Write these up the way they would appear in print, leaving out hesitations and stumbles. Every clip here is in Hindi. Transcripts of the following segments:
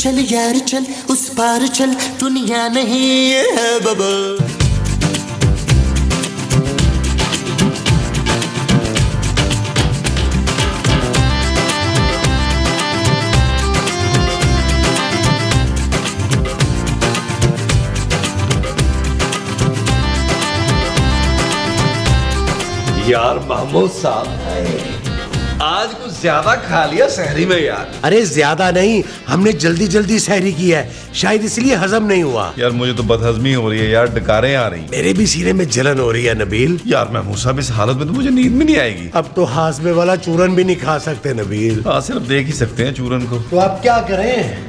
चल यार चल, उस पार चल, दुनिया नहीं है बबल। यार महमूद साहब, आज कुछ ज्यादा खा लिया सहरी में यार। अरे ज्यादा नहीं, हमने जल्दी जल्दी सहरी की है, शायद इसलिए हजम नहीं हुआ। यार मुझे तो बदहजमी हो रही है यार, डकारें आ रही। मेरे भी सीने में जलन हो रही है नबील। यार महमूद साहब, इस हालत में तो मुझे नींद भी नहीं आएगी। अब तो हाजमे वाला चूरन भी नहीं खा सकते नबील। हाँ, सिर्फ देख ही सकते हैं चूरन को। तो आप क्या करें?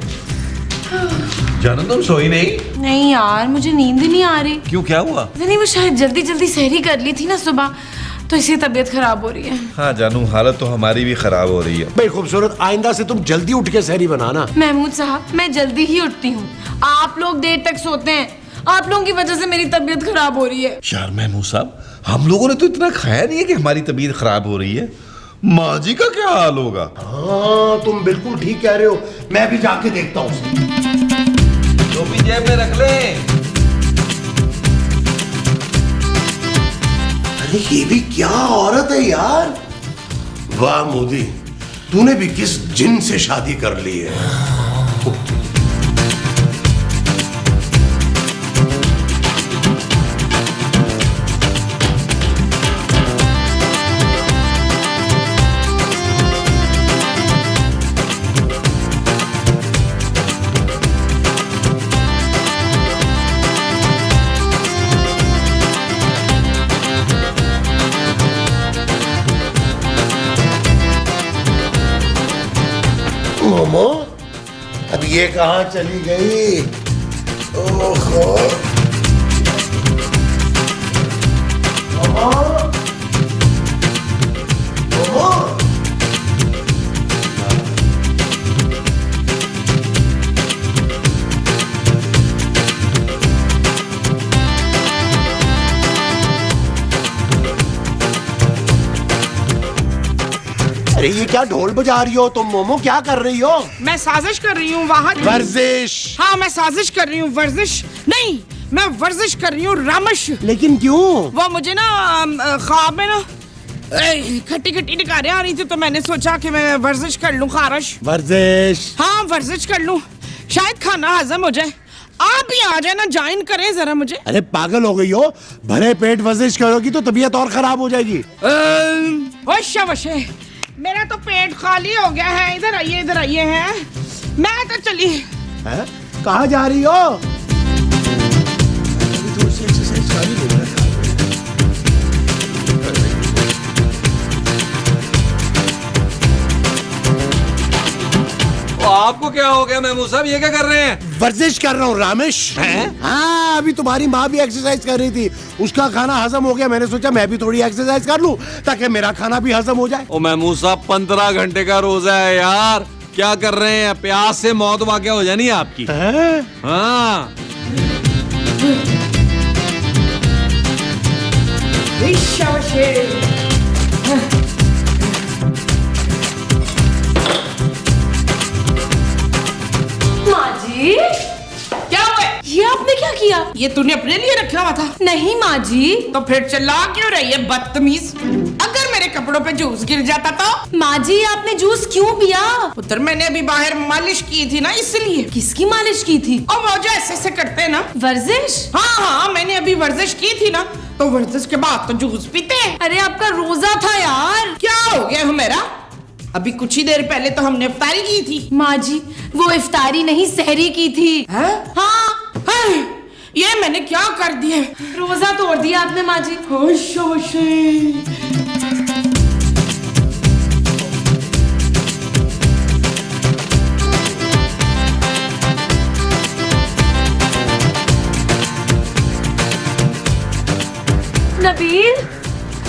जानू तुम सोई नहीं? नहीं यार, मुझे नींद ही नहीं आ रही। क्यों, क्या हुआ? नहीं, वो शायद जल्दी जल्दी सहरी कर ली थी ना सुबह, तो इससे तबीयत खराब हो रही है। हाँ जानू, हालत तो हमारी भी खराब हो रही है। भाई खूबसूरत, आइंदा से तुम जल्दी उठ के सहरी बनाना। महमूद साहब, मैं जल्दी ही उठती हूँ, आप लोग देर तक सोते हैं, आप लोगों की वजह से मेरी तबीयत खराब हो रही है। यार महमूद साहब, हम लोगों ने तो इतना खाया नहीं है कि हमारी तबीयत खराब हो रही है। माँ जी का क्या हाल होगा? हाँ तुम बिल्कुल ठीक कह रहे हो, मैं भी जाके देखता हूँ। टोपी जेब में रख ले। अरे ये भी क्या औरत है यार। वाह मोदी, तूने भी किस जिन से शादी कर ली है। मोमो, अब ये कहाँ चली गई? ओहो मोमो, मोमो। अरे ये क्या ढोल बजा रही हो तुम मोमो? क्या कर रही हो? मैं साजिश कर रही हूँ वहाँ। वर्जिश? हाँ, मैं साजिश कर रही हूँ, वर्जिश नहीं, मैं वर्जिश कर रही हूँ रामश। लेकिन क्यों? वो मुझे ना ख्वाब में ना खट्टी खट्टी निकारें आ रही थी, तो मैंने सोचा कि मैं वर्जिश कर लूँ, खारश। वर्जिश? हाँ, वर्जिश कर लूँ, शायद खाना हजम हो जाए। आप भी आ जाए ना, ज्वाइन करें जरा मुझे। अरे पागल हो गई हो? भले पेट वर्जिश करोगी तो तबीयत और खराब हो जाएगी। वशे वशे, मेरा तो पेट खाली हो गया है। इधर आइए हैं, मैं तो चली। कहाँ जा रही हो? थोड़ी सी एक्सरसाइज कर ही लो। आपको क्या हो गया महमूद साहब, ये क्या कर रहे हैं? वर्जिश कर रहा हूँ रामेश। हाँ, अभी तुम्हारी माँ भी एक्सरसाइज कर रही थी, उसका खाना हजम हो गया, मैंने सोचा मैं भी थोड़ी एक्सरसाइज कर लूँ ताकि मेरा खाना भी हजम हो जाए। ओ महमूद साहब, 15 घंटे का रोजा है यार, क्या कर रहे हैं? प्यास से मौत वाक़या हो जानी है आपकी। हाँ क्या हुआ? ये आपने क्या किया? ये तूने अपने लिए रखा हुआ था? नहीं माँ जी। तो फिर चिल्ला क्यों रही है बदतमीज? अगर मेरे कपड़ों पे जूस गिर जाता तो? माँ जी, आपने जूस क्यों पिया? पुत्र, मैंने अभी बाहर मालिश की थी ना, इसलिए। किसकी मालिश की थी? और वो जो ऐसे करते हैं ना, वर्जिश। हाँ, मैंने अभी वर्जिश की थी ना, तो वर्जिश के बाद तो जूस पीते हैं। अरे आपका रोजा था यार। क्या हो गया है मेरा? अभी कुछ ही देर पहले तो हमने इफ्तारी की थी। माँ जी, वो इफ्तारी नहीं, सहरी की थी। हाँ। ये मैंने क्या कर दिया? रोजा तोड़ दिया आपने माँ जी।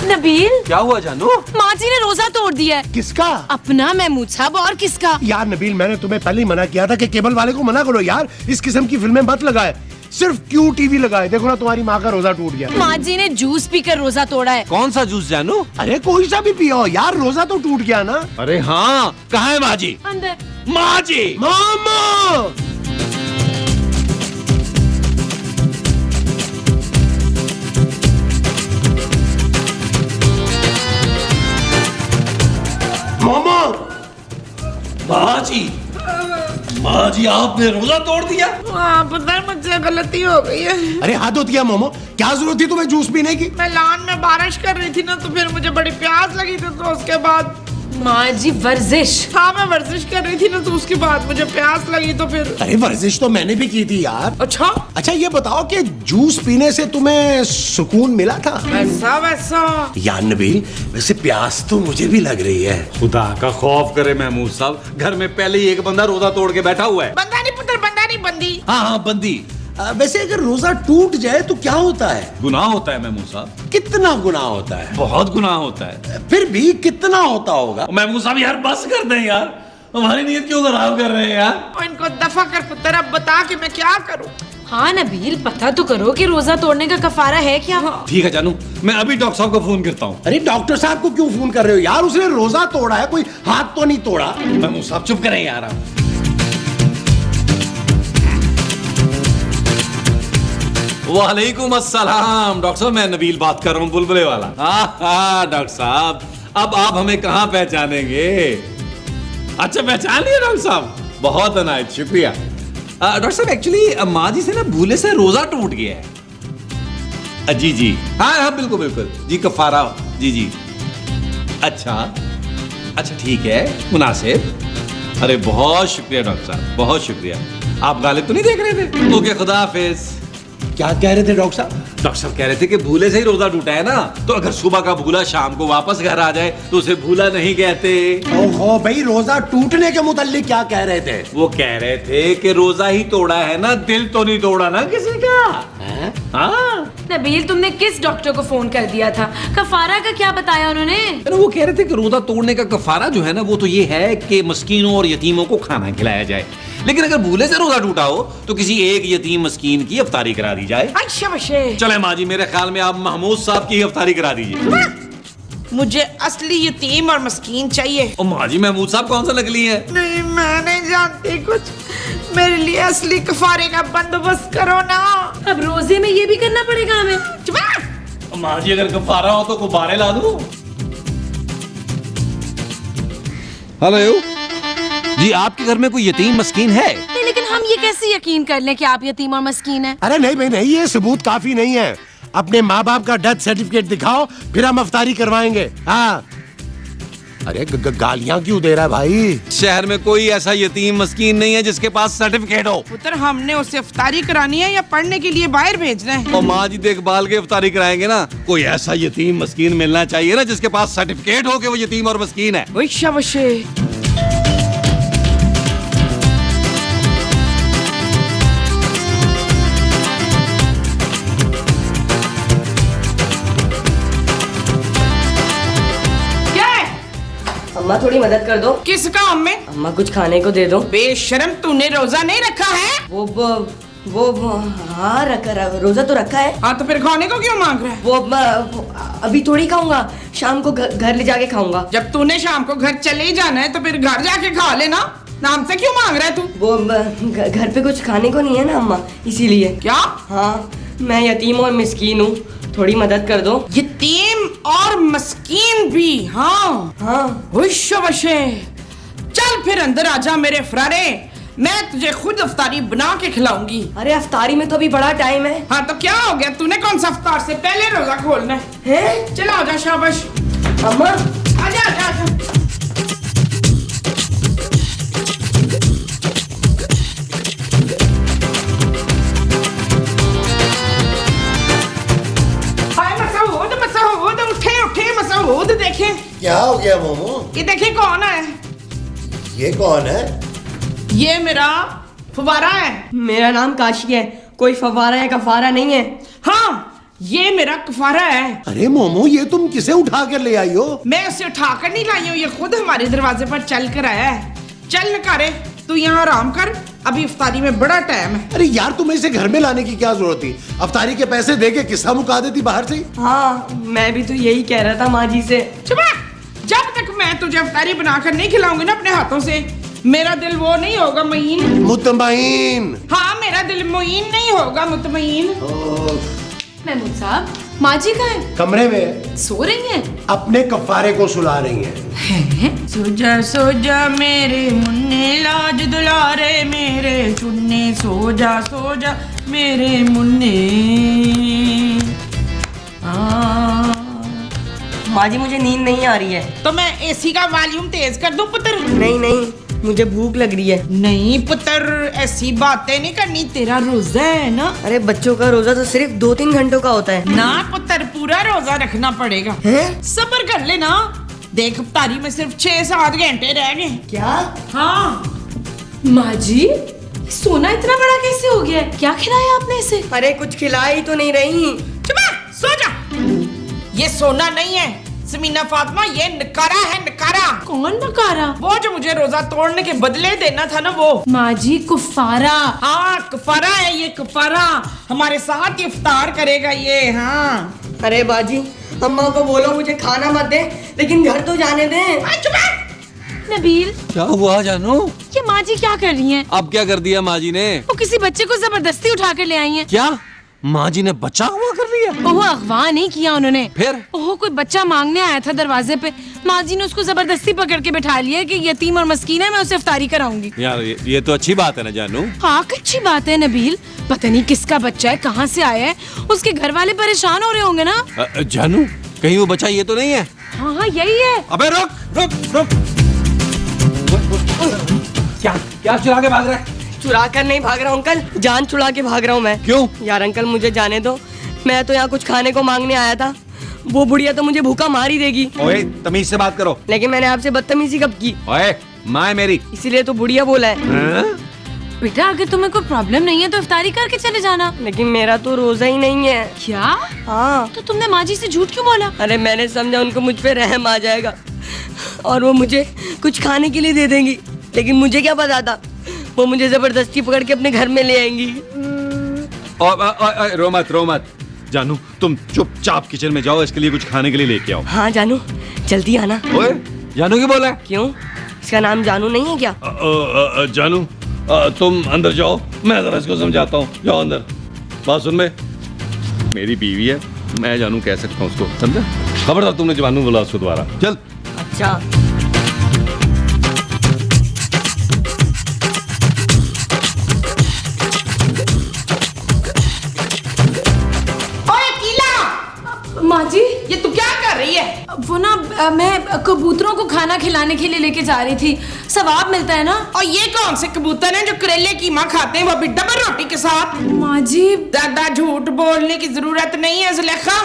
नबील, क्या हुआ जानू? माँ जी ने रोजा तोड़ दिया है। किसका? अपना, महमूद साहब, और किसका? यार नबील, मैंने तुम्हें पहले ही मना किया था कि केबल वाले को मना करो यार, इस किस्म की फिल्में मत लगाए। सिर्फ क्यों टीवी लगाए? देखो ना तुम्हारी माँ का रोजा टूट गया। माँ जी ने जूस पीकर रोजा तोड़ा है। कौन सा जूस जानू? अरे कोई सा भी पियो यार, रोजा तो टूट गया ना। अरे हाँ, कहाँ है माँ जी? अंदर। माँ जी! मामा मामा माँ जी, माँ जी आपने रोजा तोड़ दिया। हाँ पता है, मुझसे गलती हो गई है। अरे हाथ धोती है मोमो, क्या जरूरत थी तुम्हें जूस पीने की? मैं लॉन में बारिश कर रही थी ना, तो फिर मुझे बड़ी प्यास लगी थी, तो उसके बाद माँ जी वर्जिश। हाँ मैं वर्जिश कर रही थी ना, तो उसके बाद मुझे प्यास लगी, तो फिर। अरे वर्जिश तो मैंने भी की थी यार। अच्छा अच्छा ये बताओ कि जूस पीने से तुम्हें सुकून मिला था? वैसा वैसा। यार नबील, वैसे प्यास तो मुझे भी लग रही है। खुदा का खौफ करे महमूद साहब, घर में पहले ही एक बंदा रोजा तोड़ के बैठा हुआ है। बंदा नहीं पुत्र, बंदा नहीं बंदी। हाँ बंदी। वैसे अगर रोजा टूट जाए तो क्या होता है? गुनाह होता है महमूद साहब, कितना गुनाह होता है? बहुत गुनाह होता है। फिर भी कितना होता होगा? महमूद साहब यार बस कर दें यार, हमारी नीयत क्यों खराब कर रहे हैं यार? और इनको दफा कर पुत्र, अब बता कि मैं क्या करूं। हाँ नबील, पता तो करो कि रोजा तोड़ने का कफारा है क्या? ठीक है जानू, मैं अभी डॉक्टर साहब को फोन करता हूँ। अरे डॉक्टर साहब को क्यों फोन कर रहे हो यार? उसने रोजा तोड़ा है, कोई हाथ तो नहीं तोड़ा। महमूद साहब चुप करें यार आप। वालेकुम अस्सलाम डॉक्टर साहब, मैं नबील बात कर रहा हूँ, बुलबुले वाला। हाँ डॉक्टर साहब, अब आप हमें कहाँ पहचानेंगे? अच्छा पहचान लिया डॉक्टर साहब, बहुत अनायत, शुक्रिया। डॉक्टर साहब एक्चुअली माँ जी से ना भूले से रोजा टूट गया है। जी जी हाँ हाँ बिल्कुल बिल्कुल जी, कफारा जी जी। अच्छा अच्छा ठीक है, मुनासिब। अरे बहुत शुक्रिया डॉक्टर साहब, बहुत शुक्रिया। आप गालिब तो नहीं देख रहे थे? ओके, खुदा हाफिज। क्या कह रहे थे डॉक्टर साहब? डॉक्टर साहब कह रहे थे कि भूले से ही रोजा टूटा है ना, तो अगर सुबह का भूला शाम को वापस घर आ जाए तो उसे भूला नहीं कहते। ओहो भाई, रोजा टूटने के मुताल्लिक क्या कह रहे थे? वो कह रहे थे कि रोजा ही तोड़ा है ना, दिल तो नहीं तोड़ा ना किसी का। हाँ नबील, तुमने किस डॉक्टर को फोन कर दिया था? कफारा का क्या बताया उन्होंने? वो कह रहे थे कि रोजा तोड़ने का कफारा जो है ना, वो तो ये है कि मस्कीनों और यतीमों को खाना खिलाया जाए, लेकिन अगर भूले से रोजा टूटा हो तो किसी एक यतीम मस्कीन की इफ्तारी करा दी जाए। अच्छा बशे। चले माँ जी, मेरे ख्याल में आप महमूद साहब की इफ्तारी करा दीजिए। मुझे असली यतीम और मस्कीन चाहिए। ओ माँ जी, महमूद साहब कौन सा नकली है? नहीं मैं नहीं जानती कुछ, मेरे लिए असली कफारे का बंदोबस्त करो ना। अब रोजे में ये भी करना पड़ेगा हमें? चुप। माँ जी अगर कफारा हो तो गुब्बारे ला दूं। हेलो जी, आपके घर में कोई यतीम मस्कीन है? नहीं, लेकिन हम ये कैसे यकीन कर लें कि आप यतीम और मस्कीन हैं? अरे नहीं भाई नहीं, ये सबूत काफी नहीं है। अपने माँ बाप का डेथ सर्टिफिकेट दिखाओ, फिर हम अफ्तारी करवाएंगे। हाँ। अरे गालियां क्यों दे रहा है भाई? शहर में कोई ऐसा यतीम मस्कीन नहीं है जिसके पास सर्टिफिकेट हो। पुत्र, हमने उसे इफ्तारी करानी है या पढ़ने के लिए बाहर भेजना है? और माँ जी देखभाल के इफ्तारी कराएंगे ना, कोई ऐसा यतीम मस्कीन मिलना चाहिए ना जिसके पास सर्टिफिकेट हो कि वो यतीम और मस्कीन है। वही शाबाशे। अम्मा थोड़ी मदद कर दो। किस काम में? अम्मा कुछ खाने को दे दो। बेशरम, तूने रोजा नहीं रखा है? वो हाँ रोजा तो रखा है। हाँ तो फिर खाने को क्यों मांग रहा है? वो अभी थोड़ी खाऊंगा, शाम को घर ले जाके खाऊंगा। जब तूने शाम को घर चले ही जाना है तो फिर घर जाके खा लेना, नाम से क्यों मांग रहा है तू? वो घर पे कुछ खाने को नहीं है ना अम्मा, इसीलिए। क्या? हाँ, मैं यतीम और मिस्कीन हूँ, थोड़ी मदद कर दो। यतीम और मस्कीन भी? हाँ हाँ। हुश्शबशे। चल फिर अंदर आजा मेरे फरारे, मैं तुझे खुद अफ्तारी बना के खिलाऊंगी। अरे अफ्तारी में तो अभी बड़ा टाइम है। हाँ तो क्या हो गया, तूने कौन सा अफ्तार से पहले रोजा खोलना है? चला आजा, शाबाश। अम्मा आजा आजा आजा। मसूद देखे। क्या हो गया मोमो? ये देखिए कौन है? ये कौन है? ये मेरा फवारा है। मेरा नाम काशी है, कोई फवारा है कफारा नहीं है। हाँ, ये मेरा कफारा है। अरे मोमो, ये तुम किसे उठा कर ले आई हो? मैं उसे उठा कर नहीं लाई हूँ, ये खुद हमारे दरवाजे पर चल कर आया है। चल नकारे, तू यहाँ आराम कर, अभी इफ्तारी में बड़ा टाइम है। अरे यार तुम्हें इसे घर में लाने की क्या जरूरत थी? अफ्तारी के पैसे दे के किस्सा मुका देती बाहर से ही। हाँ मैं भी तो यही कह रहा था माँ जी से। चुप रह। जब तक मैं तुझे इफ्तारी बनाकर नहीं खिलाऊंगी ना अपने हाथों से, मेरा दिल वो नहीं होगा मुईन। मुतमईन। हाँ मेरा दिल मुईन नहीं होगा, मुतमईन। महमूद साहब, माँ जी कहाँ है? कमरे में सो रही हैं? अपने कफारे को सुला रही हैं। सोजा सोजा मेरे मुन्ने लाज दुलारे मेरे चुन्ने, सोजा सोजा मेरे मुन्ने। माँ जी मुझे नींद नहीं आ रही है। तो मैं एसी का वॉल्यूम तेज कर दूं पुत्र? नहीं नहीं, मुझे भूख लग रही है। नहीं पुत्र, ऐसी बातें नहीं करनी, तेरा रोजा है ना। अरे बच्चों का रोजा तो सिर्फ 2-3 घंटों का होता है ना पुत्र, पूरा रोजा रखना पड़ेगा। हैं? सब्र कर ले ना, देख इफ्तारी में सिर्फ 6-7 घंटे रह गए। क्या? हाँ माँ जी, सोना इतना बड़ा कैसे हो गया है? क्या खिलाया आपने इसे? अरे कुछ खिला ही तो नहीं रही। चुप रह, सो जा। ये सोना नहीं है समीना फातिमा, ये नकारा है, नकारा। कौन नकारा? वो जो मुझे रोजा तोड़ने के बदले देना था ना वो। माँ जी कुफारा। हाँ कफारा है ये, कफारा। हमारे साथ इफ्तार करेगा ये। हाँ अरे बाजी, अम्मा को बोलो मुझे खाना मत दे, लेकिन घर तो जाने दे। चुप रह। नबील, क्या हुआ जानू? ये माँ जी क्या कर रही हैं? अब क्या कर दिया माँ जी ने? वो किसी बच्चे को जबरदस्ती उठा कर ले आई हैं। क्या माँ जी ने बच्चा हुआ कर लिया? ओह, अगवा नहीं किया उन्होंने। फिर? ओह, कोई बच्चा मांगने आया था दरवाजे पे, माँ जी ने उसको जबरदस्ती पकड़ के बिठा लिया कि यतीम और मस्कीन है, मैं उसे इफ्तारी कराऊंगी। यार ये तो अच्छी बात है ना जानू। हाँ अच्छी बात है नबील, पता नहीं किसका बच्चा है, कहाँ से आया है, उसके घर वाले परेशान हो रहे होंगे ना। जानू कहीं वो बच्चा ये तो नहीं है? हाँ हाँ यही है। अबे रुक रुक रुक। क्या क्या चुरा के भाग रहा है? चुरा कर नहीं भाग रहा हूँ अंकल, जान छुड़ा के भाग रहा हूँ मैं। क्यों? यार अंकल मुझे जाने दो, मैं तो यहाँ कुछ खाने को मांगने आया था। वो बुढ़िया तो मुझे भूखा मार ही देगी। ओए तमीज से बात करो। लेकिन मैंने आपसे बदतमीजी कब की? ओए माँ है मेरी। इसीलिए तो बुढ़िया बोला है। हाँ? बेटा अगर तुम्हें कोई प्रॉब्लम नहीं है तो इफ्तारी करके चले जाना। लेकिन मेरा तो रोजा ही नहीं है। क्या? हाँ। तो तुमने माँ जी से झूठ क्यों बोला? अरे मैंने समझा उनको मुझ पे रहम आ जाएगा और वो मुझे कुछ खाने के लिए दे देंगी, लेकिन मुझे क्या पता था वो मुझे जबरदस्ती पकड़ के अपने घर में ले आएंगी। रो मत जानू, तुम चुपचाप किचन में जाओ, इसके लिए कुछ खाने के लिए लेके आओ। हाँ जानू, जल्दी आना। ओए जानू की बोला है? क्यों, इसका नाम जानू नहीं है क्या? जानू तुम अंदर जाओ, मैं जरा इसको समझाता हूँ। जाओ अंदर। बात सुन, मेरी बीवी है, मैं जानू कह सकता हूँ उसको, समझा? खबरदार तुमने जानू बोला उसको दोबारा। चल। अच्छा। माँ जी, ये तू क्या कर रही है? वो ना मैं कबूतरों को खाना खिलाने के लिए लेके जा रही थी, सवाब मिलता है ना। और ये कौन से कबूतर हैं जो करेले की माँ खाते हैं, वो भी डबल रोटी के साथ? माँ जी, ज्यादा झूठ बोलने की जरूरत नहीं है जुलेखा,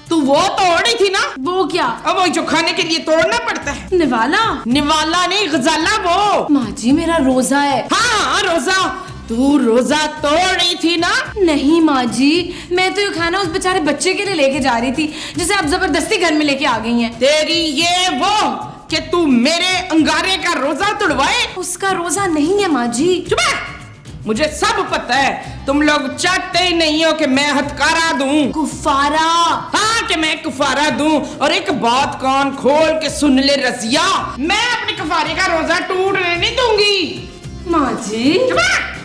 तू वो तोड़ी थी ना। वो क्या? अब वो जो खाने के लिए तोड़ना पड़ता है। निवाला? निवाला नहीं, गजाला वो। माँ जी मेरा रोजा है। हाँ रोजा, तू रोजा तोड़ रही थी ना? नहीं माँ जी, मैं तो ये खाना उस बेचारे बच्चे के लिए लेके जा रही थी जिसे आप जबरदस्ती घर में लेके आ गई हैं। तेरी ये वो कि तू मेरे अंगारे का रोजा तोड़वाए? उसका रोजा नहीं है माँ जी। चुप रह। मुझे सब पता है, तुम लोग चाहते ही नहीं हो कि मैं हथकारा दूं। कुफारा। हाँ कि मैं कुफारा दूं। और एक बात कान खोल के सुन ले रजिया, मैं अपने कफारे का रोजा टूटने नहीं दूंगी। माँ जी, चुप रह।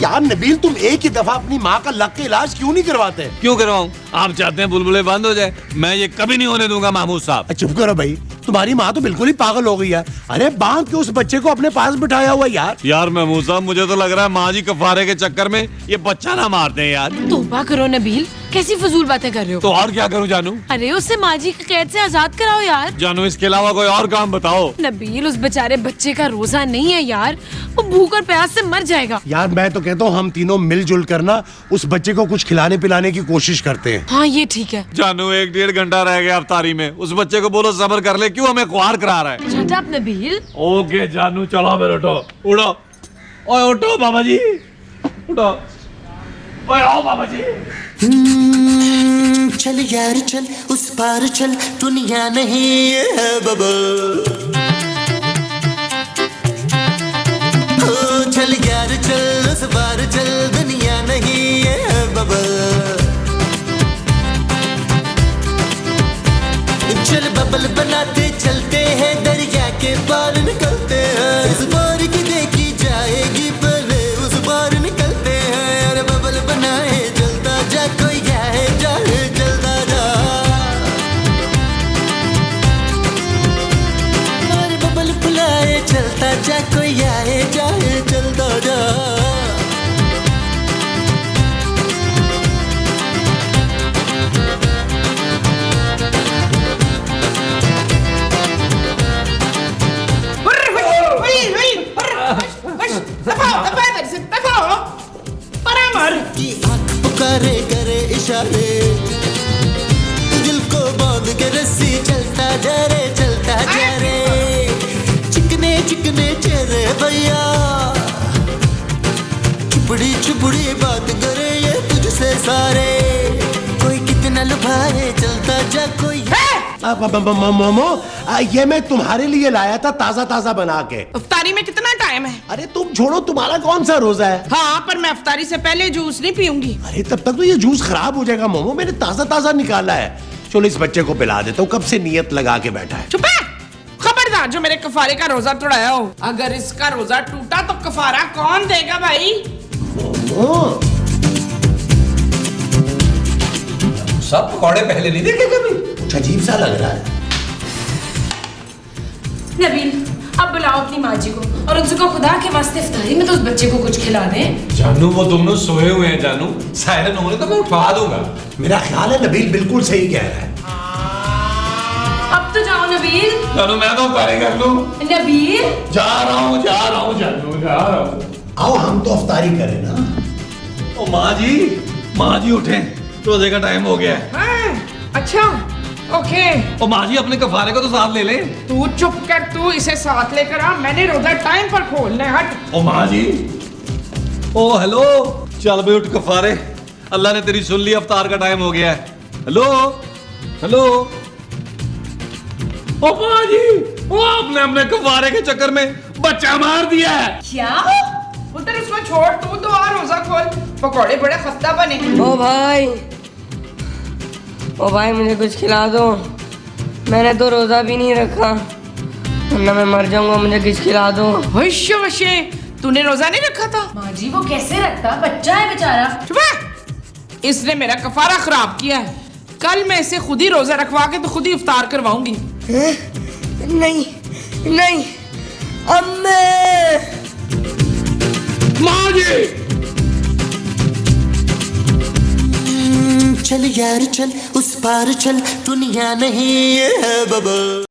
यार नबील, तुम एक ही दफा अपनी माँ का लक के इलाज क्यों नहीं करवाते? क्यों करवाऊं? आप चाहते हैं बुलबुले बंद हो जाए? मैं ये कभी नहीं होने दूंगा महमूद साहब। चुप करो भाई, तुम्हारी माँ तो बिल्कुल ही पागल हो गई है। अरे बांध के उस बच्चे को अपने पास बिठाया हुआ यार। यार महमूद साहब, मुझे तो लग रहा है माँ जी कफारे के चक्कर में ये बच्चा ना मारते हैं यार। तौबा करो नबील, कैसी फजूल बातें कर रहे हो? तो और क्या करूं जानू? अरे उसे माँ जी की कैद से आजाद कराओ यार। जानू इसके अलावा कोई और काम बताओ। नबील, उस बेचारे बच्चे का रोजा नहीं है यार, वो भूख और प्यास से मर जाएगा। यार मैं तो कहता हूँ हम तीनों मिलजुल कर ना उस बच्चे को कुछ खिलाने पिलाने की कोशिश करते हैं। हाँ ये ठीक है। जानू 1-1.5 घंटा रह गया अफ्तारी में, उस बच्चे को बोलो सब्र कर ले, क्यों हमें ख्वार करा रहा है? Shut up Nabeel. ओके जानू, चलो फिर उठो। उठो, ओए उठो बाबा जी, उठो। ओए आओ बाबा जी। चल यार चल उस पार चल दुनिया नहीं है बबल ओ चल यार चल उस पार चल दुनिया नहीं है बबल चल बबल बनाते चलते हैं दरिया के पार निकलते हैं इस पार की देखी जाएगी पहले उस पार निकलते हैं अरे बबल बनाए चलता जा कोई आए जाए चलता जा अरे बबल बुलाए चलता जा कोई आए जाए चलता जा की आंख पुकारे करे इशारे दिल को बांध के रस्सी चलता जा रे चिकने चिकने चेहरे भैया चुपड़ी चुपड़ी बात करे ये तुझसे सारे कोई कितना लुभाए चलता जा कोई मोमो ये मैं तुम्हारे लिए लाया था ताजा ताजा बना के। इफ्तारी में कितना टाइम है? अरे तुम छोड़ो, तुम्हारा कौन सा रोजा है? हाँ, पर मैं इफ्तारी से पहले जूस नहीं पीऊंगी। अरे तब तक तो ये जूस खराब हो जाएगा मोमो, मैंने ताजा ताजा निकाला है। चलो इस बच्चे को पिला देता हूँ, कब से नियत लगा के बैठा है। चुप है, खबरदार जो मेरे कफारे का रोजा तोड़ाया हो। अगर इसका रोजा टूटा तो कफारा कौन देगा भाई? मोमो सब पकौड़े पहले नहीं देखे कभी? कुछ अजीब सा लग रहा है। नबील, अब बुलाओ अपनी माँ जी को और उनसे कहो खुदा के वास्ते इफ्तारी में तो उस बच्चे को कुछ खिला दें। जानू वो दोनों सोए हुए हैं जानू, सायरन होने तो मैं उठवा दूंगा। मेरा ख्याल है नबील बिल्कुल सही कह रहा है। अब तो जाओ नबील। जानू मैं तो इफ्तारी कर लूं। नबील जा रहा हूँ जानू, जा रहा हूँ। आओ हम तो इफ्तारी करें ना। ओ माँ जी उठे, रोजे का टाइम हो गया है। अच्छा, ओके। ओ माँ जी अपने कफारे को तो साथ ले ले। तू चुप कर, तू इसे साथ लेकर आ, मैंने रोजा टाइम पर खोलना है। हट। ओ माँ जी, ओ हेलो, चल बे उठ कफारे, अल्लाह ने तेरी सुन ली, अफ्तार का टाइम हो गया है। हेलो हेलो, ओ माँ जी, ओ आपने अपने कफारे के चक्कर में बच्चा मार दिया है। क्या? उधर इसको छोड़, तू तो आ रोजा खोल। पकौड़े बड़े खस्ता बने। ओ भाई मुझे कुछ खिला दो, मैंने तो रोजा भी नहीं रखा, वरना मैं मर जाऊंगा, मुझे कुछ खिला दो। होश वशे, तूने रोजा नहीं रखा था? माँ जी वो कैसे रखता, बच्चा है बेचारा। चुप है, इसने मेरा कफारा खराब किया है। कल मैं इसे खुद ही रोजा रखवा के तो खुद ही इफ्तार करवाऊंगी। नहीं नहीं अम्मे। माँ जी चल यार चल उस पार चल दुनिया नहीं है बबल